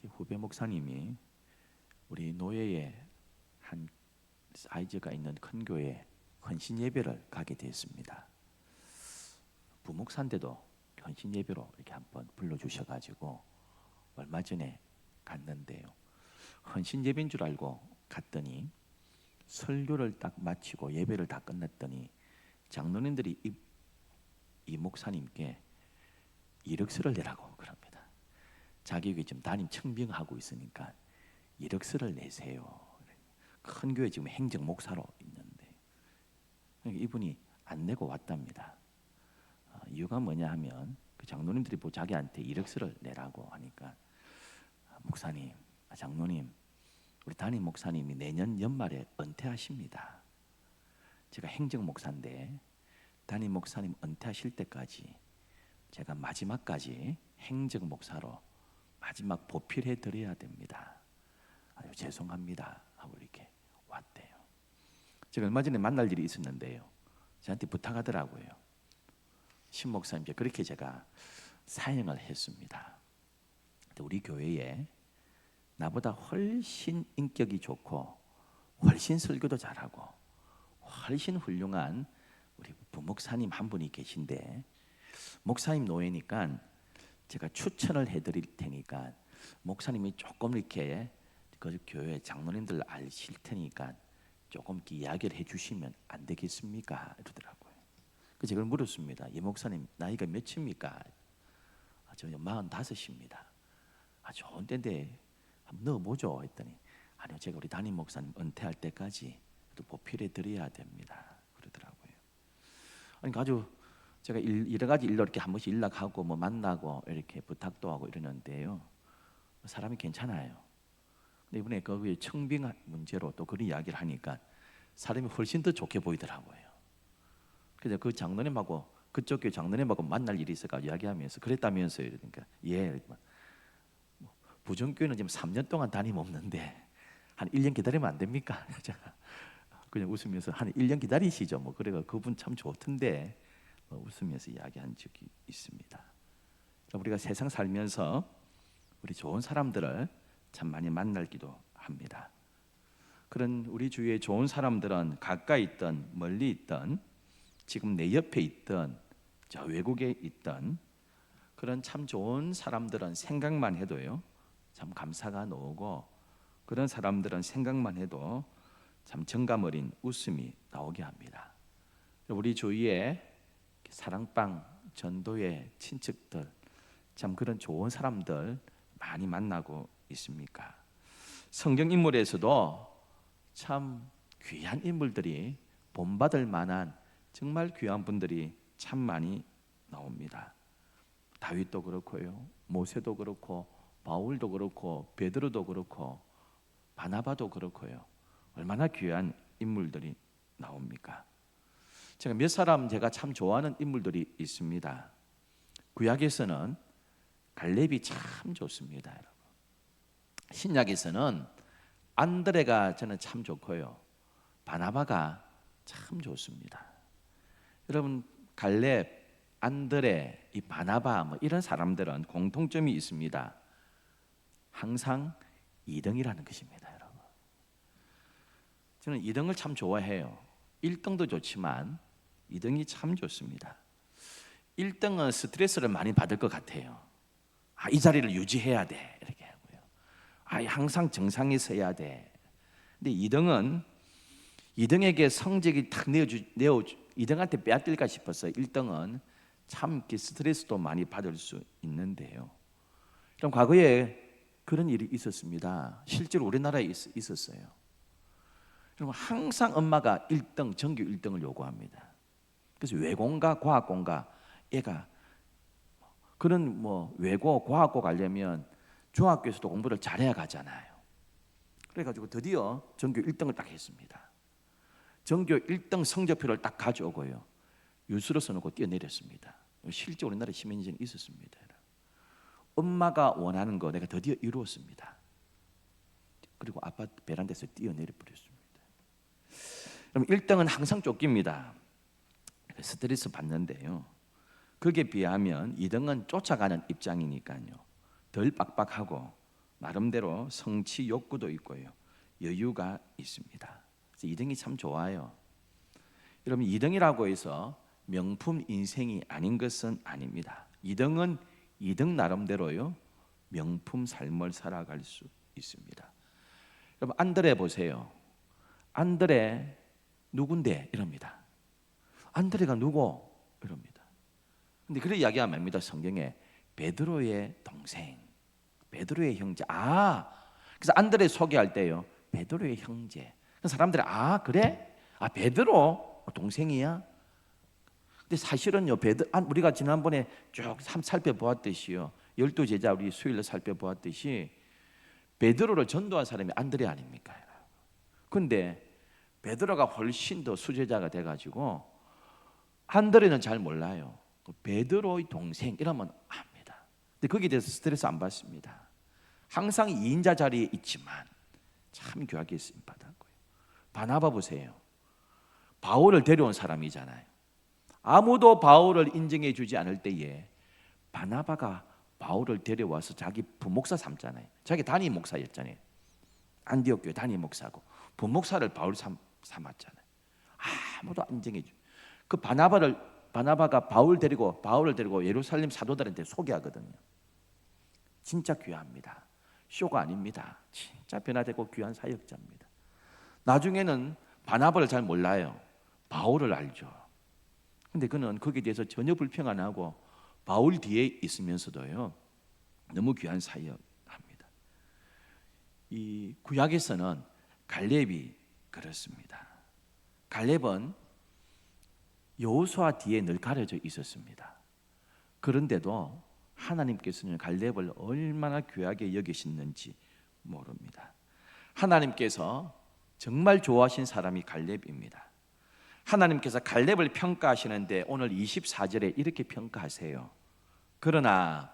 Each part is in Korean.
후배 목사님이 우리 노예의 한 사이즈가 있는 큰 교회에 헌신 예배를 가게 되었습니다. 부목사인데도 헌신 예배로 이렇게 한번 불러주셔가지고 얼마 전에 갔는데요. 헌신 예배인 줄 알고 갔더니 설교를 딱 마치고 예배를 다 끝냈더니 장로님들이 이 목사님께 이력서를 내라고 그럽니다. 자기 지금 담임 청빙하고 있으니까 이력서를 내세요. 큰 교회 지금 행정 목사로 있는데 이분이 안 내고 왔답니다. 이유가 뭐냐 하면 그 장로님들이 자기한테 이력서를 내라고 하니까 목사님, 장로님, 우리 담임 목사님이 내년 연말에 은퇴하십니다. 제가 행정 목사인데 담임 목사님 은퇴하실 때까지 제가 마지막까지 행정 목사로 마지막 보필해 드려야 됩니다. 아유 죄송합니다 하고 이렇게 왔대요. 제가 얼마 전에 만날 일이 있었는데요. 저한테 부탁하더라고요. 신 목사님께 그렇게 제가 사행을 했습니다. 우리 교회에 나보다 훨씬 인격이 좋고 훨씬 설교도 잘하고 훨씬 훌륭한 우리 부목사님 한 분이 계신데 목사님 노예니까 제가 추천을 해드릴 테니까 목사님이 조금 이렇게 그 교회 장로님들 아실 테니까 조금 이렇게 이야기를 해주시면 안 되겠습니까? 이러더라고요. 그래서 제가 물었습니다. 이 목사님 나이가 몇입니까? 저 45입니다. 좋은 때인데 한번 넣어보죠 했더니 아니요 제가 우리 담임 목사님 은퇴할 때까지 또 보필해 드려야 됩니다 그러더라고요. 그러니까 아주 제가 여러 가지 일로 이렇게 한 번씩 연락하고 뭐 만나고 이렇게 부탁도 하고 이러는데요. 사람이 괜찮아요. 근데 이번에 그 청빙 문제로 또 그런 이야기를 하니까 사람이 훨씬 더 좋게 보이더라고요. 그래서 그 장로님하고 그쪽 교회 장로님하고 만날 일이 있어서 이야기하면서 그랬다면서요. 그러니까 예. 부정교회는 지금 3년 동안 담임 없는데 한 1년 기다리면 안 됩니까? 제가 그냥 웃으면서 한 1년 기다리시죠. 뭐 그래가 그분 참 좋던데 웃으면서 이야기한 적이 있습니다. 우리가 세상 살면서 우리 좋은 사람들을 참 많이 만나기도 합니다. 그런 우리 주위에 좋은 사람들은 가까이 있든 멀리 있든 지금 내 옆에 있든 저 외국에 있든 그런 참 좋은 사람들은 생각만 해도요 참 감사가 나오고 그런 사람들은 생각만 해도 참 정감 어린 웃음이 나오게 합니다. 우리 주위에 사랑방 전도의 친척들 참 그런 좋은 사람들 많이 만나고 있습니까? 성경 인물에서도 참 귀한 인물들이 본받을 만한 정말 귀한 분들이 참 많이 나옵니다. 다윗도 그렇고요, 모세도 그렇고, 바울도 그렇고, 베드로도 그렇고, 바나바도 그렇고요. 얼마나 귀한 인물들이 나옵니까? 제가 몇 사람 제가 참 좋아하는 인물들이 있습니다. 구약에서는 갈렙이 참 좋습니다, 여러분. 신약에서는 안드레가 저는 참 좋고요, 바나바가 참 좋습니다. 여러분 갈렙, 안드레, 이 바나바 뭐 이런 사람들은 공통점이 있습니다. 항상 2등이라는 것입니다, 여러분. 저는 2등을 참 좋아해요. 1등도 좋지만 2등이 참 좋습니다. 1등은 스트레스를 많이 받을 것 같아요. 이 자리를 유지해야 돼 이렇게 하고요. 항상 정상에 서야 돼. 근데 2등에게 성적이 탁 2등한테 빼앗길까 싶어서 1등은 참 스트레스도 많이 받을 수 있는데요. 그럼 과거에 그런 일이 있었습니다. 실제로 우리나라에 있었어요. 그럼 항상 엄마가 1등, 전교 1등을 요구합니다. 그래서 외고인가 과학고인가 애가 그런 외고 과학고 가려면 중학교에서도 공부를 잘해야 가잖아요. 그래가지고 드디어 전교 1등을 딱 했습니다. 전교 1등 성적표를 딱 가져오고요, 유수로 써놓고 뛰어내렸습니다. 실제 우리나라에 시민인증이 있었습니다. 엄마가 원하는 거 내가 드디어 이루었습니다. 그리고 아파트 베란다에서 뛰어내려 버렸습니다. 그럼 1등은 항상 쫓깁니다. 스트레스 받는데요, 거기에 비하면 2등은 쫓아가는 입장이니까요 덜 빡빡하고 나름대로 성취 욕구도 있고요, 여유가 있습니다. 그래서 2등이 참 좋아요. 여러분, 2등이라고 해서 명품 인생이 아닌 것은 아닙니다. 2등은 2등 나름대로요, 명품 삶을 살아갈 수 있습니다. 여러분, 안드레 보세요. 안드레 누군데? 이럽니다. 안드레가 누구? 이럽니다. 근데 그래 이야기하면 압니다. 성경에 베드로의 동생, 베드로의 형제. 그래서 안드레 소개할 때요, 베드로의 형제. 사람들이 그래? 베드로 동생이야? 근데 사실은요, 우리가 지난번에 쭉 살펴보았듯이요, 12제자 우리 수요일에 살펴보았듯이 베드로를 전도한 사람이 안드레 아닙니까? 근데 베드로가 훨씬 더 수제자가 돼가지고 안드레는 잘 몰라요. 베드로의 동생 이러면 압니다. 근데 거기에 대해서 스트레스 안 받습니다. 항상 2인자 자리에 있지만 참 귀하게 쓰임 받았고요. 바나바 보세요. 바울을 데려온 사람이잖아요. 아무도 바울을 인정해 주지 않을 때에 바나바가 바울을 데려와서 자기 부목사 삼잖아요. 자기 담임 목사였잖아요. 안디옥 교회 담임 목사고 부목사를 바울 삼았잖아요. 아무도 안 인정해 줘. 그 바나바가 바울을 데리고 예루살렘 사도들한테 소개하거든요. 진짜 귀합니다. 쇼가 아닙니다. 진짜 변화되고 귀한 사역자입니다. 나중에는 바나바를 잘 몰라요. 바울을 알죠. 근데 그는 거기에 대해서 전혀 불평 안 하고 바울 뒤에 있으면서도요, 너무 귀한 사역합니다. 이 구약에서는 갈렙이 그렇습니다. 갈렙은 여호수아 뒤에 늘 가려져 있었습니다. 그런데도 하나님께서는 갈렙을 얼마나 귀하게 여기셨는지 모릅니다. 하나님께서 정말 좋아하신 사람이 갈렙입니다. 하나님께서 갈렙을 평가하시는데 오늘 24절에 이렇게 평가하세요. 그러나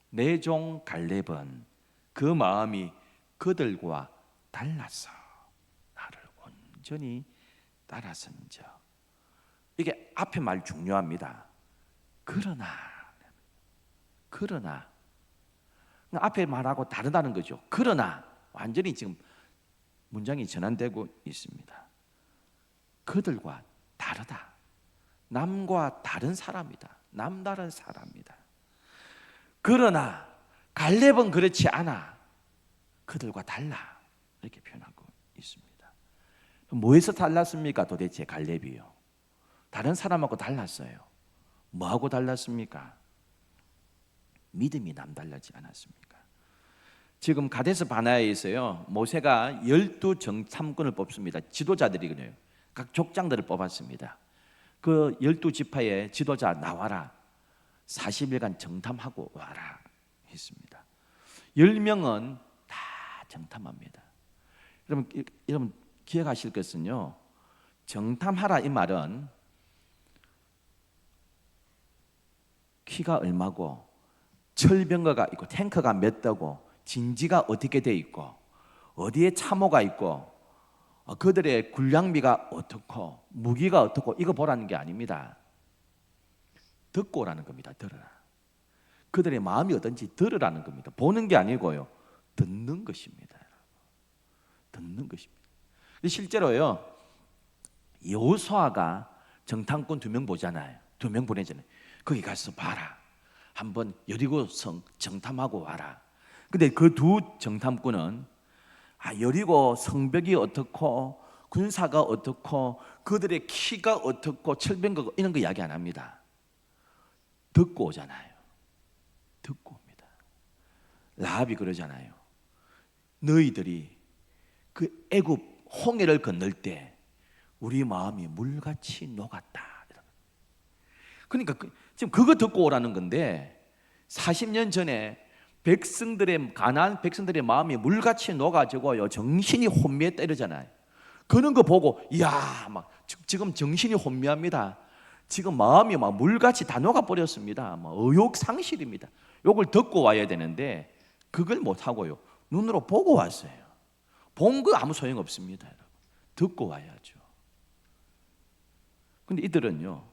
내 종 갈렙은 그 마음이 그들과 달라서 나를 온전히 따라선저. 이게 앞에 말 중요합니다. 그러나 앞에 말하고 다르다는 거죠. 그러나 완전히 지금 문장이 전환되고 있습니다. 그들과 다르다. 남과 다른 사람이다. 남다른 사람이다. 그러나 갈렙은 그렇지 않아. 그들과 달라. 이렇게 표현하고 있습니다. 뭐에서 달랐습니까? 도대체 갈렙이요. 다른 사람하고 달랐어요. 뭐하고 달랐습니까? 믿음이 남달라지 않았습니까? 지금 가데스 바네아에서요, 모세가 12 정탐꾼을 뽑습니다. 지도자들이거든요. 각 족장들을 뽑았습니다. 그 12지파의 지도자 나와라. 40일간 정탐하고 와라 했습니다. 10명은 다 정탐합니다. 여러분 기억하실 것은요, 정탐하라 이 말은 키가 얼마고 철병거가 있고 탱크가 몇 대고 진지가 어떻게 돼 있고 어디에 참호가 있고 그들의 군량미가 어떻고 무기가 어떻고 이거 보라는 게 아닙니다. 듣고 오라는 겁니다. 들어라. 그들의 마음이 어떤지 들으라는 겁니다. 보는 게 아니고요, 듣는 것입니다. 듣는 것입니다. 실제로요, 여호수아가 정탐꾼 2명 보잖아요. 2명 보내잖아요. 거기 가서 봐라. 한번 여리고성 정탐하고 와라. 근데 그 2 정탐꾼은 여리고 성벽이 어떻고 군사가 어떻고 그들의 키가 어떻고 철병거가 이런 거 이야기 안 합니다. 듣고 오잖아요. 듣고 옵니다. 라합이 그러잖아요. 너희들이 그 애굽 홍해를 건널 때 우리 마음이 물같이 녹았다. 그러니까 지금 그거 듣고 오라는 건데 40년 전에 가나안 백성들의 마음이 물같이 녹아지고요, 정신이 혼미에 때리잖아요. 그런 거 보고 막 지금 정신이 혼미합니다. 지금 마음이 막 물같이 다 녹아버렸습니다. 의욕상실입니다. 요걸 듣고 와야 되는데 그걸 못하고요, 눈으로 보고 왔어요. 본 거 아무 소용없습니다. 여러분. 듣고 와야죠. 근데 이들은요,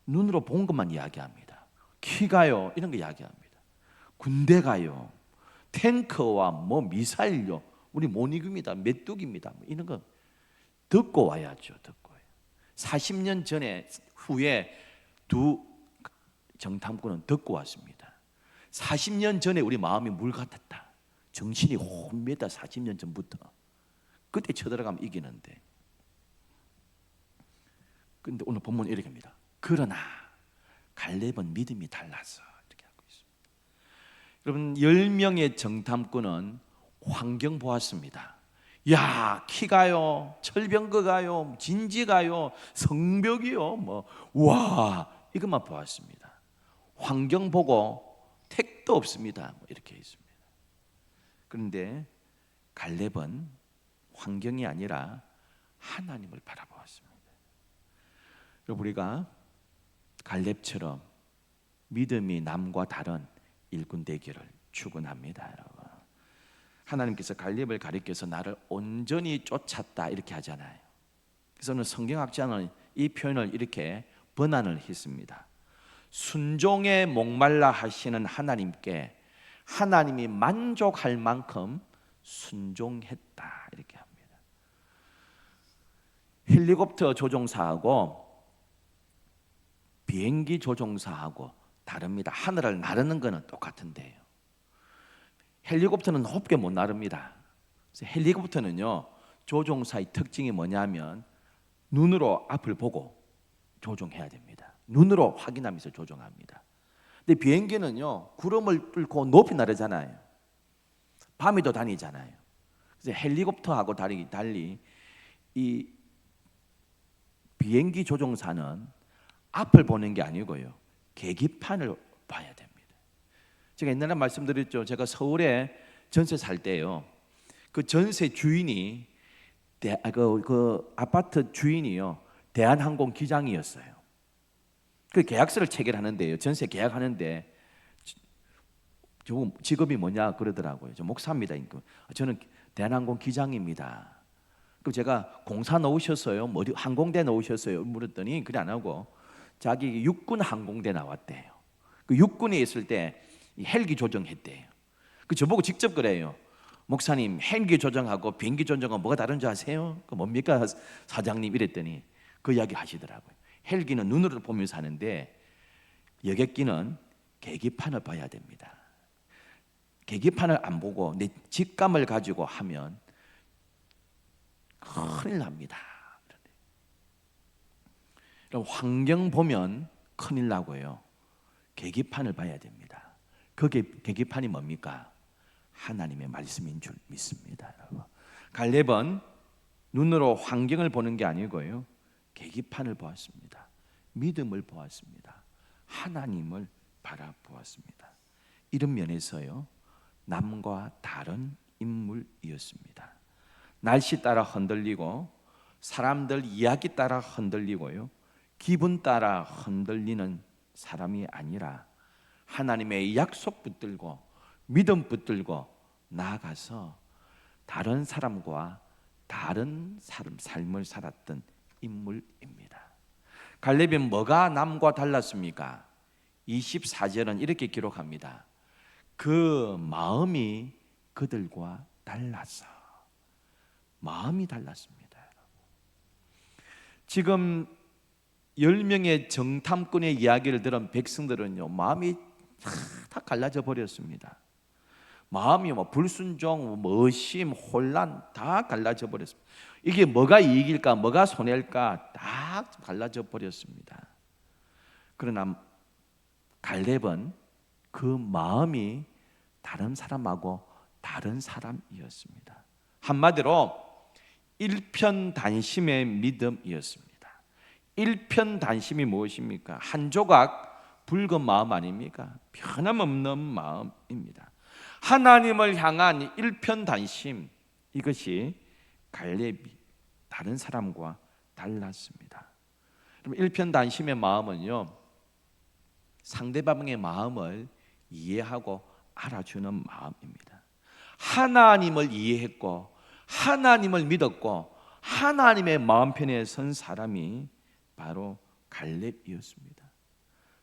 눈으로 본 것만 이야기합니다. 키가요 이런 거 이야기합니다. 군대 가요, 탱크와 뭐 미사일요, 우리 못 이깁니다, 메뚜기입니다, 뭐 이런 거 듣고 와야죠. 듣고 와요. 40년 전에 후에 두 정탐꾼은 듣고 왔습니다. 40년 전에 우리 마음이 물 같았다, 정신이 혼미했다. 40년 전부터 그때 쳐들어가면 이기는데, 근데 오늘 본문 이렇게 합니다. 그러나 갈렙은 믿음이 달라서, 이렇게 하고 있습니다. 여러분, 10명의 정탐꾼은 환경 보았습니다. 야, 키가요, 철병거가요, 진지가요, 성벽이요, 뭐, 와, 이것만 보았습니다. 환경 보고 택도 없습니다, 뭐 이렇게 있습니다. 그런데 갈렙은 환경이 아니라 하나님을 바라보았습니다. 여러분, 우리가 갈렙처럼 믿음이 남과 다른 일꾼 되기를 축원합니다. 여러분, 하나님께서 갈렙을 가리켜서 나를 온전히 쫓았다 이렇게 하잖아요. 그래서 성경학자는 이 표현을 이렇게 번안을 했습니다. 순종에 목말라 하시는 하나님께 하나님이 만족할 만큼 순종했다 이렇게 합니다. 헬리콥터 조종사하고 비행기 조종사하고 다릅니다. 하늘을 나르는 것은 똑같은데요, 헬리콥터는 높게 못 나릅니다. 그래서 헬리콥터는요, 조종사의 특징이 뭐냐면 눈으로 앞을 보고 조종해야 됩니다. 눈으로 확인하면서 조종합니다. 근데 비행기는요, 구름을 뚫고 높이 나르잖아요. 밤에도 다니잖아요. 그래서 헬리콥터하고 달리 이 비행기 조종사는 앞을 보는 게 아니고요, 계기판을 봐야 됩니다. 제가 옛날에 말씀드렸죠. 제가 서울에 전세 살 때요, 그 전세 주인이 그 아파트 주인이요, 대한항공 기장이었어요. 그 계약서를 체결하는데요, 전세 계약하는데 저 직업이 뭐냐 그러더라고요. 저 목사입니다. 저는 대한항공 기장입니다. 그럼 제가 공사 넣으셨어요? 뭐 항공대 넣으셨어요? 물었더니 그래 안 하고 자기 육군 항공대 나왔대요. 그 육군에 있을 때 헬기 조정했대요. 그 저보고 직접 그래요. 목사님, 헬기 조정하고 비행기 조정하고 뭐가 다른 줄 아세요? 그 뭡니까 사장님 이랬더니 그 이야기 하시더라고요. 헬기는 눈으로 보면서 하는데 여객기는 계기판을 봐야 됩니다. 계기판을 안 보고 내 직감을 가지고 하면 큰일 납니다. 환경 보면 큰일 나고요, 계기판을 봐야 됩니다. 그게 계기판이 뭡니까? 하나님의 말씀인 줄 믿습니다. 여러분, 갈렙은 눈으로 환경을 보는 게 아니고요, 계기판을 보았습니다. 믿음을 보았습니다. 하나님을 바라보았습니다. 이런 면에서요, 남과 다른 인물이었습니다. 날씨 따라 흔들리고 사람들 이야기 따라 흔들리고요, 기분 따라 흔들리는 사람이 아니라 하나님의 약속 붙들고 믿음 붙들고 나아가서 다른 사람과 다른 삶을 살았던 인물입니다. 갈렙이 뭐가 남과 달랐습니까? 24절은 이렇게 기록합니다. 그 마음이 그들과 달라서. 마음이 달랐습니다. 지금 10명의 정탐꾼의 이야기를 들은 백성들은요, 마음이 다 갈라져 버렸습니다. 마음이 불순종, 의심, 혼란 다 갈라져 버렸습니다. 이게 뭐가 이익일까, 뭐가 손해일까 다 갈라져 버렸습니다. 그러나 갈렙은 그 마음이 다른 사람하고 다른 사람이었습니다. 한마디로 일편단심의 믿음이었습니다. 일편단심이 무엇입니까? 한 조각 붉은 마음 아닙니까? 변함없는 마음입니다. 하나님을 향한 일편단심, 이것이 갈렙이 다른 사람과 달랐습니다. 그럼 일편단심의 마음은요, 상대방의 마음을 이해하고 알아주는 마음입니다. 하나님을 이해했고 하나님을 믿었고 하나님의 마음편에 선 사람이 바로 갈렙이었습니다.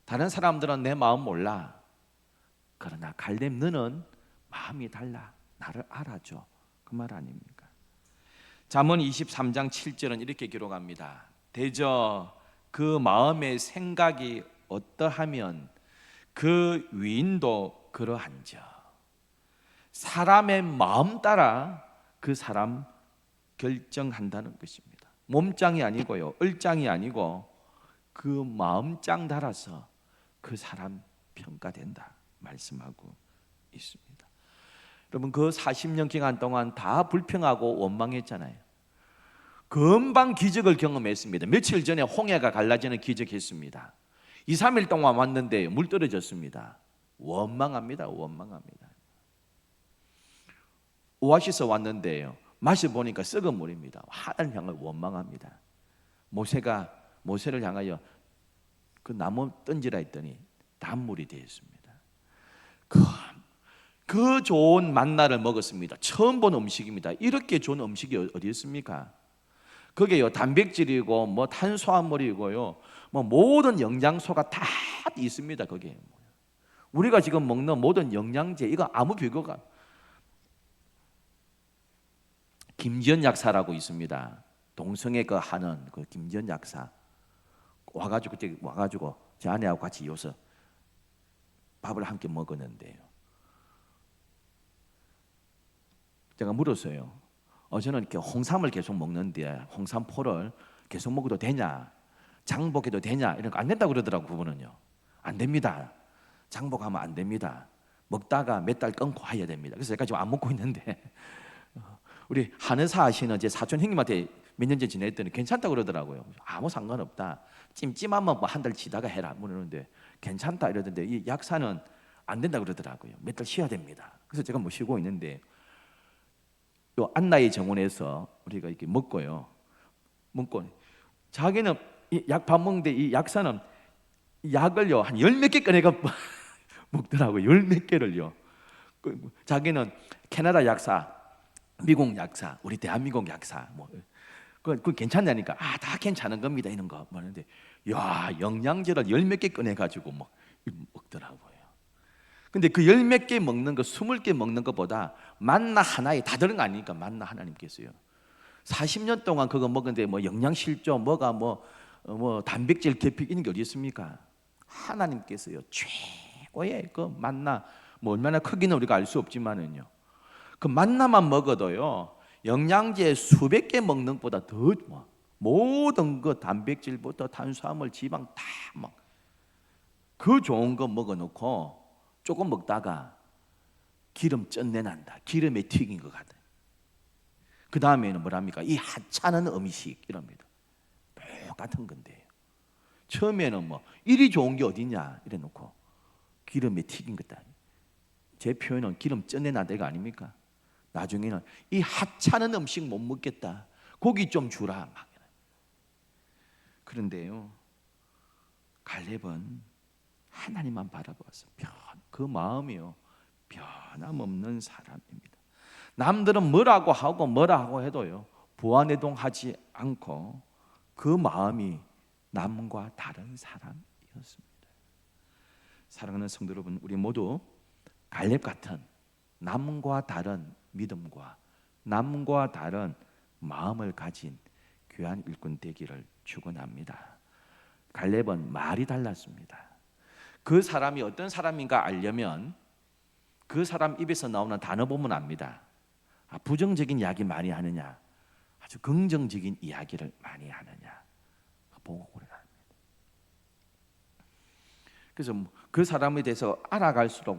다른 사람들은 내 마음 몰라. 그러나 갈렙 너는 마음이 달라. 나를 알아줘. 그 말 아닙니까? 잠언 23장 7절은 이렇게 기록합니다. 대저 그 마음의 생각이 어떠하면 그 위인도 그러한저. 사람의 마음 따라 그 사람 결정한다는 것입니다. 몸짱이 아니고요, 을짱이 아니고 그 마음짱 따라서 그 사람 평가된다 말씀하고 있습니다. 여러분, 그 40년 기간 동안 다 불평하고 원망했잖아요. 금방 기적을 경험했습니다. 며칠 전에 홍해가 갈라지는 기적했습니다. 2, 3일 동안 왔는데 물 떨어졌습니다. 원망합니다. 원망합니다. 오아시스 왔는데요, 마셔보니까 썩은 물입니다. 하나님 향을 원망합니다. 모세를 향하여 그 나무 던지라 했더니 단물이 되었습니다. 그 좋은 만나를 먹었습니다. 처음 본 음식입니다. 이렇게 좋은 음식이 어디 있습니까? 거기에요, 단백질이고 뭐 탄수화물이고요, 뭐 모든 영양소가 다 있습니다. 거기에 우리가 지금 먹는 모든 영양제, 이거 아무 비교가. 김지연 약사라고 있습니다. 동성애 그 하는 그 김지연 약사 와가지고 제 아내하고 같이 요서 밥을 함께 먹었는데요, 제가 물었어요. 저는 이렇게 홍삼을 계속 먹는데 홍삼포를 계속 먹어도 되냐, 장복해도 되냐, 이런 거 안 된다고 그러더라고. 그분은요, 안 됩니다. 장복하면 안 됩니다. 먹다가 몇 달 끊고 해야 됩니다. 그래서 제가 지금 안 먹고 있는데 우리 한의사 하시는 제 사촌 형님한테 몇 년째 지냈더니 괜찮다고 그러더라고요. 아무 상관없다. 찜찜하면 뭐 한 달 지다가 해라 그러는데 괜찮다 이러던데, 이 약사는 안 된다 그러더라고요. 몇 달 쉬어야 됩니다. 그래서 제가 뭐 쉬고 있는데, 요 안나의 정원에서 우리가 이렇게 먹고 자기는 약 밥 먹는데 이 약사는 약을요 한 열 몇 개 꺼내가 먹더라고요. 열 몇 개를요. 자기는 캐나다 약사, 미국 약사, 우리 대한민국 약사 그 괜찮냐니까, 다 괜찮은 겁니다 이런 거 하는데, 야, 영양제를 열 몇 개 꺼내 가지고 먹더라고요. 근데 그 열 몇 개 먹는 거, 20개 먹는 것보다 만나 하나에 다 들은 거 아닙니까? 만나 하나님께서요. 40년 동안 그거 먹었는데 뭐 영양실조, 뭐가 뭐 단백질 결핍 이런 게 어디 있습니까? 하나님께서요 최고의 그 만나, 뭐 얼마나 크기는 우리가 알 수 없지만은요, 그 만나만 먹어도요 영양제 수백 개 먹는 것보다 더 모든 그 단백질부터 탄수화물, 지방 다 그 좋은 거 먹어놓고 조금 먹다가 기름 쩐내 난다, 기름에 튀긴 것 같아. 그 다음에는 뭐랍니까? 이 하찮은 음식 이럽니다. 똑같은 건데요. 처음에는 뭐 이리 좋은 게 어디냐 이래 놓고 기름에 튀긴 거다. 제 표현은 기름 쩐내 난다가 아닙니까? 나중에는 이 하찮은 음식 못 먹겠다, 고기 좀 주라 막. 그런데요, 갈렙은 하나님만 바라보았어. 그 마음이요 변함없는 사람입니다. 남들은 뭐라고 하고 해도요 부안해동하지 않고 그 마음이 남과 다른 사람이었습니다. 사랑하는 성도 여러분, 우리 모두 갈렙 같은 남과 다른 믿음과 남과 다른 마음을 가진 귀한 일꾼 되기를 축원합니다. 갈렙은 말이 달랐습니다. 그 사람이 어떤 사람인가 알려면 그 사람 입에서 나오는 단어 보면 압니다. 부정적인 이야기 많이 하느냐, 아주 긍정적인 이야기를 많이 하느냐 보고 그래야 합니다. 그래서 그 사람에 대해서 알아갈수록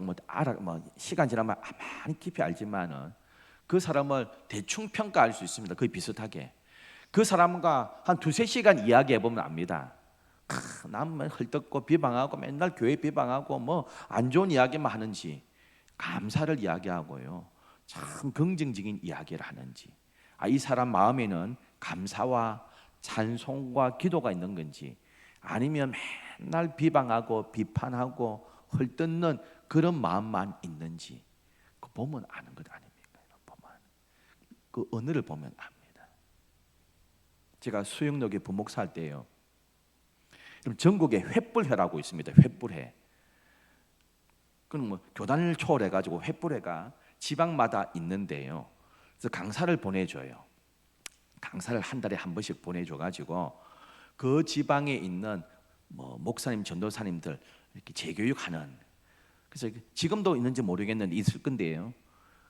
시간 지나면 많이 깊이 알지만은 그 사람을 대충 평가할 수 있습니다. 거의 비슷하게. 그 사람과 한 두세 시간 이야기해 보면 압니다. 남만 헐떡고 비방하고 맨날 교회 비방하고 뭐 안 좋은 이야기만 하는지, 감사를 이야기하고요 참 긍정적인 이야기를 하는지, 이 사람 마음에는 감사와 찬송과 기도가 있는 건지, 아니면 맨날 비방하고 비판하고 헐뜯는 그런 마음만 있는지, 그 보면 아는 것 아닙니까? 보면 그 언어를 보면 압니다. 제가 수영역에 부목사 할 때요, 전국에 횃불회라고 있습니다. 횃불회. 그건 뭐 교단을 초월해 가지고 횃불회가 지방마다 있는데요. 그래서 강사를 보내줘요. 강사를 한 달에 한 번씩 보내줘가지고 그 지방에 있는 뭐 목사님, 전도사님들 이렇게 재교육하는. 그래서 지금도 있는지 모르겠는데 있을 건데요.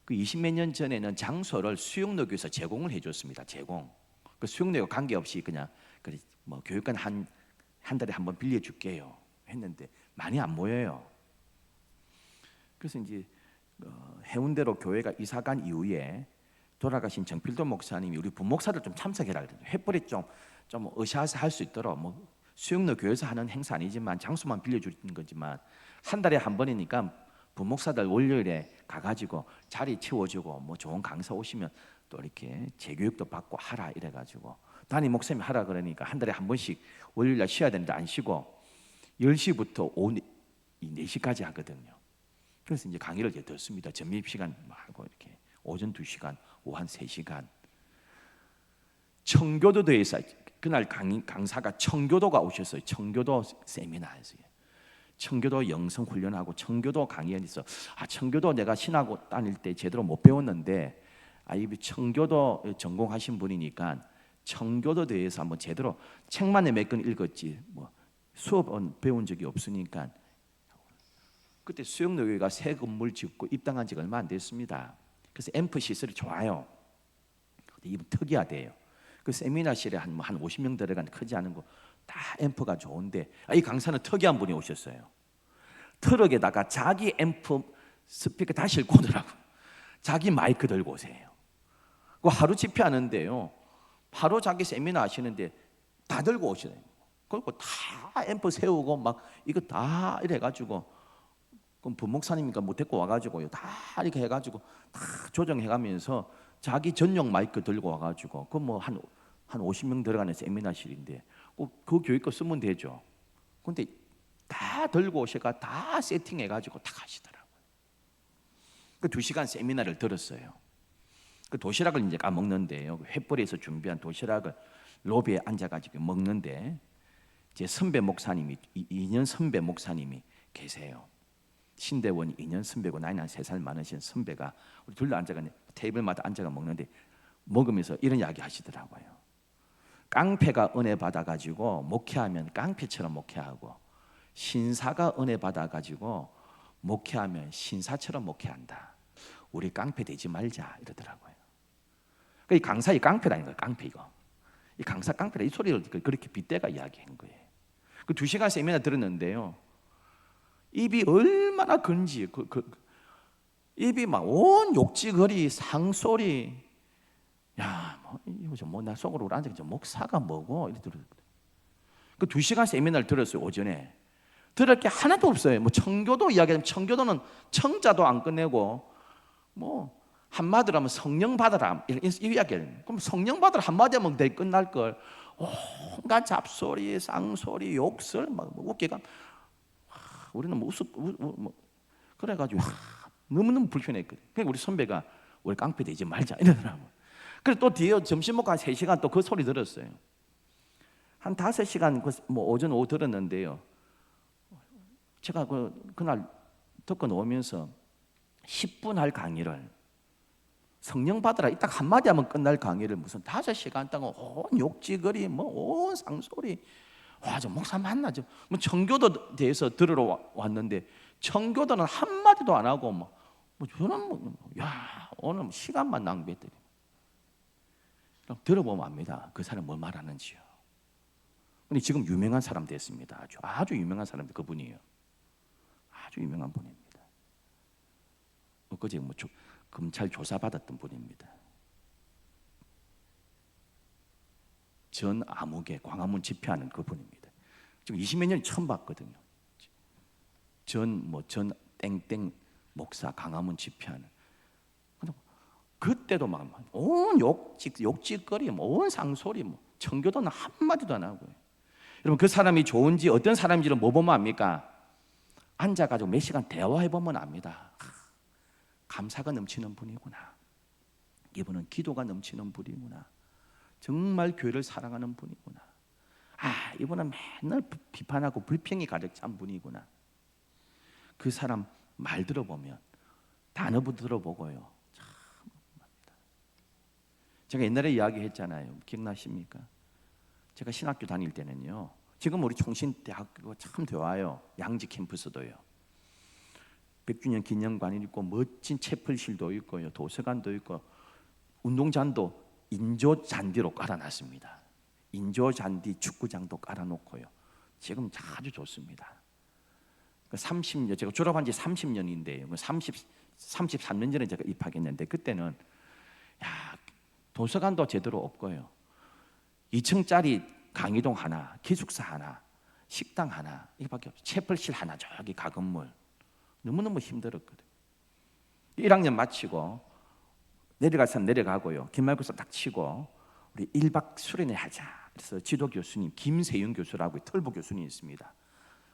그 20몇 년 전에는 장소를 수영로교에서 제공을 해줬습니다. 제공. 그 수영로교 관계없이 그냥 뭐 교육관 한 달에 한 번 빌려줄게요 했는데 많이 안 모여요. 그래서 이제 해운대로 교회가 이사간 이후에 돌아가신 정필도 목사님이 우리 부목사들 좀 참석해라 그래요. 횃불이 좀 으쌰으쌰 할 수 있도록 뭐 수영로 교회에서 하는 행사 아니지만 장소만 빌려주는 거지만 한 달에 한 번이니까 부목사들 월요일에 가가지고 자리 채워주고 뭐 좋은 강사 오시면 또 이렇게 재교육도 받고 하라 이래가지고 담임 목사님이 하라 그러니까 한 달에 한 번씩 월요일날 쉬어야 되는데 안 쉬고 10시부터 오후 4시까지 하거든요. 그래서 이제 강의를 이제 듣습니다. 점심 시간 하고 이렇게 오전 2시간, 오후 한 3시간. 청교도대회에서 그날 강사가 청교도가 오셨어요. 청교도 세미나에서요. 청교도 영성 훈련하고 청교도 강의에서 청교도 내가 신하고 다닐 때 제대로 못 배웠는데 이 청교도 전공하신 분이니까 청교도 대해서 한번 제대로 책만 몇 권 읽었지 뭐 수업은 배운 적이 없으니까 그때 수영노교가 새 건물 짓고 입당한 지가 얼마 안 됐습니다. 그래서 앰프 시설이 좋아요. 이분 특이하대요. 그 세미나실에 한 50명 들어간 크지 않은 거 다 앰프가 좋은데 이 강사는 특이한 분이 오셨어요. 트럭에다가 자기 앰프 스피커 다 싣고 오더라고. 자기 마이크 들고 오세요. 그 하루 집회하는데요. 바로 자기 세미나 하시는데 다 들고 오시네요. 그리고 다 앰프 세우고 막 이거 다 이래가지고 그럼 부목사님이니까 못 데리고 와가지고요. 다 이렇게 해가지고 다 조정해가면서 자기 전용 마이크 들고 와가지고 그 뭐 한 50명 들어가는 세미나실인데 그 교육 거 쓰면 되죠. 근데 다 들고 오셔가 다 세팅해가지고 다 가시더라고요. 그 2시간 세미나를 들었어요. 그 도시락을 이제 까먹는데요. 횃불에서 준비한 도시락을 로비에 앉아가지고 먹는데 제 선배 목사님이 2년 선배 목사님이 계세요. 신대원 2년 선배고 나이는 한 3살 많으신 선배가 우리 둘러 앉아가 테이블마다 앉아가 먹는데 먹으면서 이런 이야기 하시더라고요. 깡패가 은혜 받아가지고 목회하면 깡패처럼 목회하고 신사가 은혜 받아가지고 목회하면 신사처럼 목회한다. 우리 깡패 되지 말자 이러더라고요. 이 강사 이 깡패라는 거예요. 깡패 이거. 이 강사 깡패라 이 소리를 그렇게 빗대가 이야기한 거예요. 그 2시간 세미나 들었는데요. 입이 얼마나 건지 입이 막 온 욕지거리 상소리 나 속으로 앉아 목사가 뭐고 이러더라고요. 그 2시간 세미나를 들었어요. 오전에 들을 게 하나도 없어요. 뭐 청교도 이야기하면 청교도는 청자도 안 끝내고 뭐 한마디로 하면 성령 받으라 이 이야기를. 그럼 성령 받으라 한마디 하면 될 끝날 걸 온갖 잡소리 쌍소리 욕설 막 웃기가 우리는 뭐 그래가지고 너무너무 불편했거든요. 그러니까 우리 선배가 우리 깡패 되지 말자 이러더라고요. 그래서 또 뒤에 점심 먹고 한 3시간 또 그 소리 들었어요. 한 5시간 뭐 오전 오후 들었는데요. 제가 그날 듣고 나오면서 10분 할 강의를 성령 받으라 딱 한마디 하면 끝날 강의를 무슨 5시간 동안 온 욕지거리 뭐 온 상소리 저 목사 만나죠. 뭐 청교도 대해서 들으러 왔는데 청교도는 한마디도 안 하고 뭐 저는 오늘 시간만 낭비했더니 들어보면 압니다. 그 사람 뭘 말하는지요. 근데 지금 유명한 사람 됐습니다. 아주 유명한 사람 그분이에요. 아주 유명한 분입니다. 엊그제 뭐 검찰 조사 받았던 분입니다. 전 아무개 광화문 집회하는 그분입니다. 지금 20몇 년 처음 봤거든요. 전 땡땡 목사 광화문 집회하는. 그때도 막 온 욕짓거리, 온 상소리, 청교도는 한 마디도 안 하고요. 여러분 그 사람이 좋은지 어떤 사람인지를 뭐 보면 압니까? 앉아가지고 몇 시간 대화해 보면 압니다. 감사가 넘치는 분이구나. 이분은 기도가 넘치는 분이구나. 정말 교회를 사랑하는 분이구나. 이분은 맨날 비판하고 불평이 가득 찬 분이구나. 그 사람 말 들어보면 단 단어부터 들어보고요. 참 제가 옛날에 이야기했잖아요. 기억나십니까? 제가 신학교 다닐 때는요. 지금 우리 총신대학교 참 좋아요. 양지 캠퍼스도요. 100주년 기념관이 있고 멋진 채플실도 있고요. 도서관도 있고 운동장도 인조 잔디로 깔아놨습니다. 인조 잔디 축구장도 깔아놓고요. 지금 아주 좋습니다. 30년 제가 졸업한 지 30년인데요. 33년 전에 제가 입학했는데 그때는 도서관도 제대로 없고요. 2층짜리 강의동 하나, 기숙사 하나, 식당 하나 이밖에 없어요. 채플실 하나 저기 가건물. 너무너무 힘들었거든요. 1학년 마치고 내려갈 사람 내려가고요. 기말고사 딱 치고 우리 1박 수련회 하자. 그래서 지도 교수님 김세윤 교수라고 털보 교수님이 있습니다.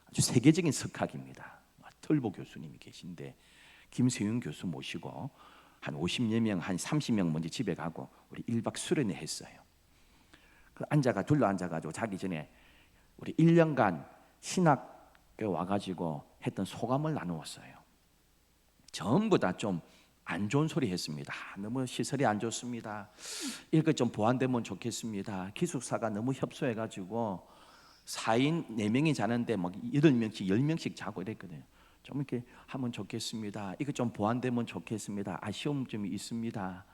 아주 세계적인 석학입니다. 털보 교수님이 계신데 김세윤 교수 모시고 한 50여 명, 한 30명 먼저 집에 가고 우리 1박 수련회 했어요. 그 둘러 앉아가지고 자기 전에 우리 1년간 신학교에 와가지고 했던 소감을 나누었어요. 전부 다 좀 안 좋은 소리 했습니다. 너무 시설이 안 좋습니다. 이렇게 좀 보완되면 좋겠습니다. 기숙사가 너무 협소해가지고 4인 4명이 자는데 막 8명씩 10명씩 자고 이랬거든요. 좀 이렇게 하면 좋겠습니다. 이거 좀 보완되면 좋겠습니다. 아쉬운 점이 있습니다.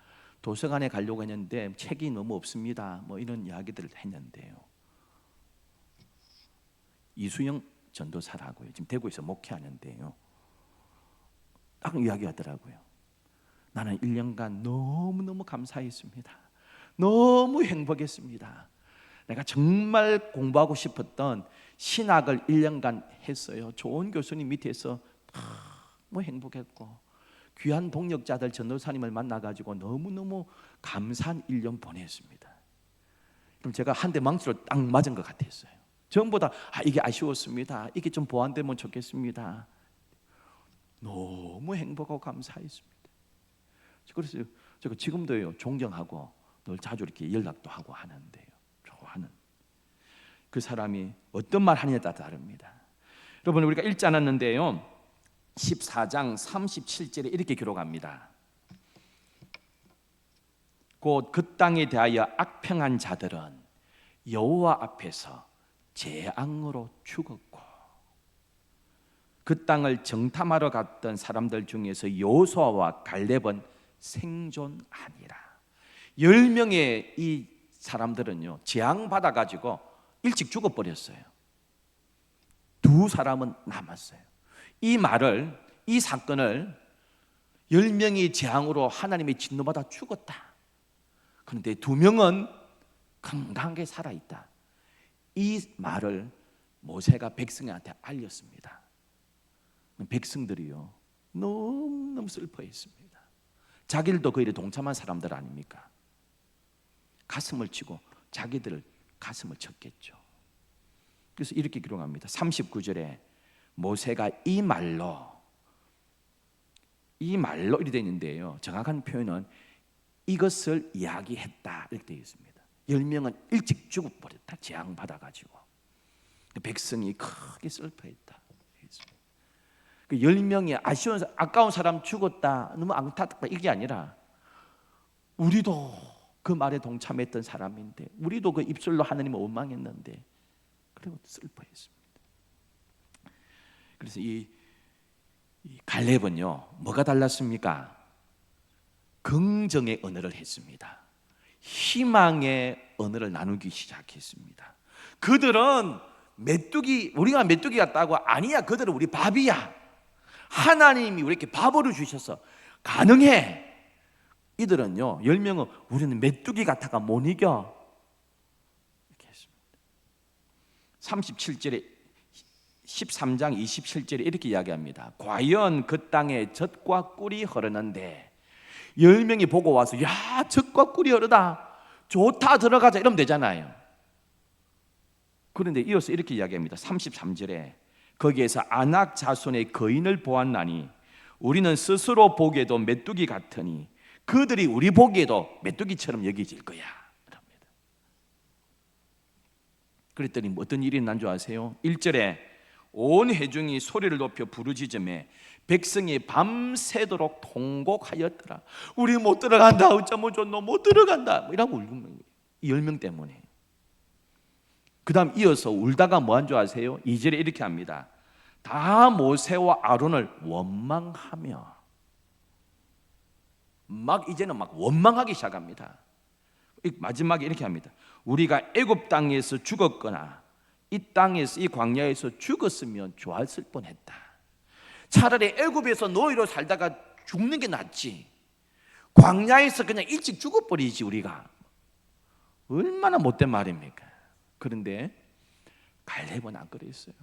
도서관에 가려고 했는데 책이 너무 없습니다. 뭐 이런 이야기들을 했는데요. 이수영 전도사라고요. 지금 대구에서 목회하는데요. 딱 이야기하더라고요. 나는 1년간 너무너무 감사했습니다. 너무 행복했습니다. 내가 정말 공부하고 싶었던 신학을 1년간 했어요. 좋은 교수님 밑에서 너무 행복했고 귀한 동역자들 전도사님을 만나가지고 너무너무 감사한 1년 보냈습니다. 그럼 제가 한 대 망치로 딱 맞은 것 같았어요. 전부 다 이게 아쉬웠습니다. 이게 좀 보완되면 좋겠습니다. 너무 행복하고 감사했습니다. 그래서 제가 지금도요 존경하고 늘 자주 이렇게 연락도 하고 하는데요. 좋아하는 그 사람이 어떤 말 하느냐에 따라 다릅니다. 여러분 우리가 읽지 않았는데요. 14장 37절에 이렇게 기록합니다. 곧 그 땅에 대하여 악평한 자들은 여호와 앞에서 재앙으로 죽었고 그 땅을 정탐하러 갔던 사람들 중에서 여호수아와 갈렙은 생존하니라. 10명의 이 사람들은요 재앙받아 가지고 일찍 죽어버렸어요. 2사람은 남았어요. 이 말을, 이 사건을 10명이 재앙으로 하나님의 진노받아 죽었다. 그런데 2명은 건강하게 살아있다. 이 말을 모세가 백성한테 알렸습니다. 백성들이요 너무너무 슬퍼했습니다. 자기들도 그 일에 동참한 사람들 아닙니까? 가슴을 치고 자기들을 가슴을 쳤겠죠. 그래서 이렇게 기록합니다. 39절에 모세가 이 말로 이렇게 되어 있는데요. 정확한 표현은 이것을 이야기했다 이렇게 되어 있습니다. 10명은 일찍 죽어버렸다. 재앙받아가지고 백성이 크게 슬퍼했다. 그 10명이 아까운 사람 죽었다, 너무 안타깝다 이게 아니라 우리도 그 말에 동참했던 사람인데 우리도 그 입술로 하나님을 원망했는데 그리고 슬퍼했습니다. 그래서 이 갈렙은요 뭐가 달랐습니까? 긍정의 언어를 했습니다. 희망의 언어를 나누기 시작했습니다. 그들은 우리가 메뚜기 같다고 아니야, 그들은 우리 밥이야. 하나님이 우리에게 밥으로 주셔서 가능해. 이들은요 10명은 우리는 메뚜기 같아가 못 이겨 이렇게 했습니다. 37절에 13장 27절에 이렇게 이야기합니다. 과연 그 땅에 젖과 꿀이 흐르는데 10명이 보고 와서 야 젖과 꿀이 흐르다 좋다 들어가자 이러면 되잖아요. 그런데 이어서 이렇게 이야기합니다. 33절에 거기에서 아낙 자손의 거인을 보았나니 우리는 스스로 보기에도 메뚜기 같으니 그들이 우리 보기에도 메뚜기처럼 여겨질 거야. 그랬더니 어떤 일이 난 줄 아세요? 1절에 온 회중이 소리를 높여 부르짖으며 백성이 밤새도록 통곡하였더라. 우리 못 들어간다. 어쩌면 좋노. 못 들어간다. 이라고 울는 거예요. 10명 때문에. 그 다음 이어서 울다가 뭐 한 줄 아세요? 2절에 이렇게 합니다. 다 모세와 아론을 원망하며, 막 이제는 막 원망하기 시작합니다. 마지막에 이렇게 합니다. 우리가 애굽 땅에서 죽었거나 이 땅에서, 이 광야에서 죽었으면 좋았을 뻔했다. 차라리 애굽에서 노예로 살다가 죽는 게 낫지. 광야에서 그냥 일찍 죽어버리지 우리가. 얼마나 못된 말입니까? 그런데 갈렙은 안 그랬어요.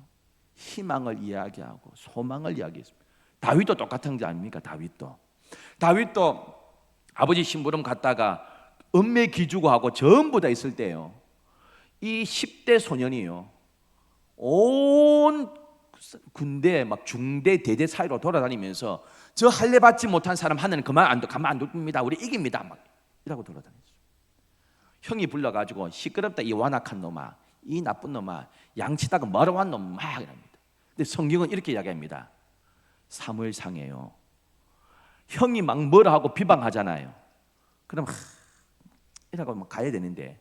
희망을 이야기하고 소망을 이야기했습니다. 다윗도 똑같은 게 아닙니까? 다윗도 아버지 심부름 갔다가 은매 기주고하고 전부 다 있을 때요, 이 10대 소년이요, 온 군대 막 중대 대대 사이로 돌아다니면서 저 할례 받지 못한 사람 하나는 가만 안 둡니다. 우리 이깁니다. 막 이라고 돌아다녔어요. 형이 불러가지고 시끄럽다 이 완악한 놈아, 이 나쁜 놈아, 양치다가 멀어한 놈 막 이랍니다. 근데 성경은 이렇게 이야기합니다. 사무엘상에요, 형이 막 뭐라 하고 비방하잖아요. 그럼 이라고 막 가야 되는데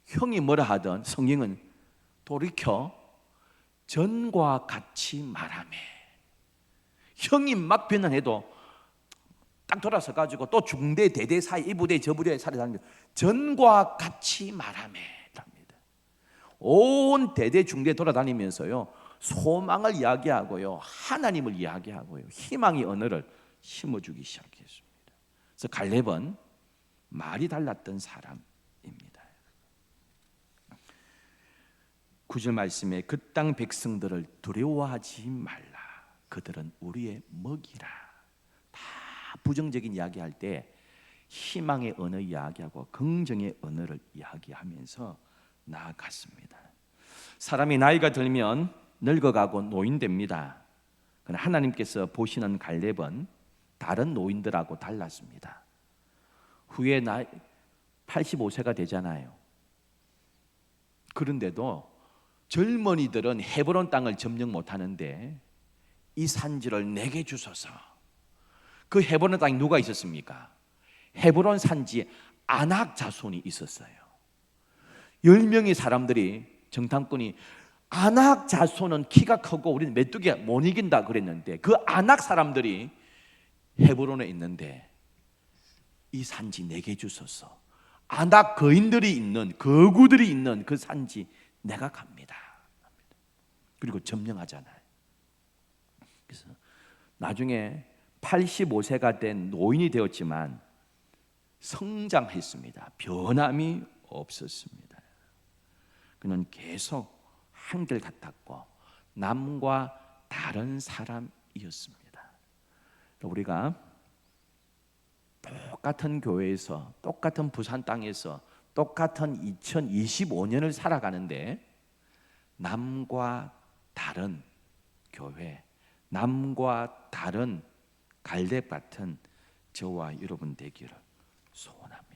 형이 뭐라 하든 성경은 돌이켜 전과 같이 말하며, 형이 막 변환해도 딱 돌아서 가지고 또 중대 대대 사이 이 부대 저 부대에 살아다니며 전과 같이 말하며 합니다. 온 대대 중대 돌아다니면서요 소망을 이야기하고요, 하나님을 이야기하고요, 희망의 언어를 심어주기 시작했습니다. 그래서 갈렙은 말이 달랐던 사람입니다. 9절 말씀에 그 땅 백성들을 두려워하지 말라. 그들은 우리의 먹이라. 다 부정적인 이야기할 때 희망의 언어 이야기하고 긍정의 언어를 이야기하면서 나아갔습니다. 사람이 나이가 들면 늙어가고 노인됩니다. 그러나 하나님께서 보시는 갈렙은 다른 노인들하고 달랐습니다. 후에 나이 85세가 되잖아요. 그런데도 젊은이들은 헤브론 땅을 점령 못하는데 이 산지를 내게 주소서. 그 헤브론 땅에 누가 있었습니까? 헤브론 산지에 아낙 자손이 있었어요. 10명의 사람들이, 정탐꾼이 아낙 자손은 키가 크고 우리는 메뚜기가 못 이긴다 그랬는데 그 아낙 사람들이 헤브론에 있는데 이 산지 내게 주소서. 아낙 거인들이 있는, 거구들이 있는 그 산지 내가 갑니다. 그리고 점령하잖아요. 그래서 나중에 85세가 된 노인이 되었지만 성장했습니다. 변함이 없었습니다. 그는 계속 한결같았고 남과 다른 사람이었습니다. 우리가 똑같은 교회에서, 똑같은 부산 땅에서 똑같은 2025년을 살아가는데 남과 다른 교회, 남과 다른 갈렙 같은 저와 여러분 되기를 소원합니다.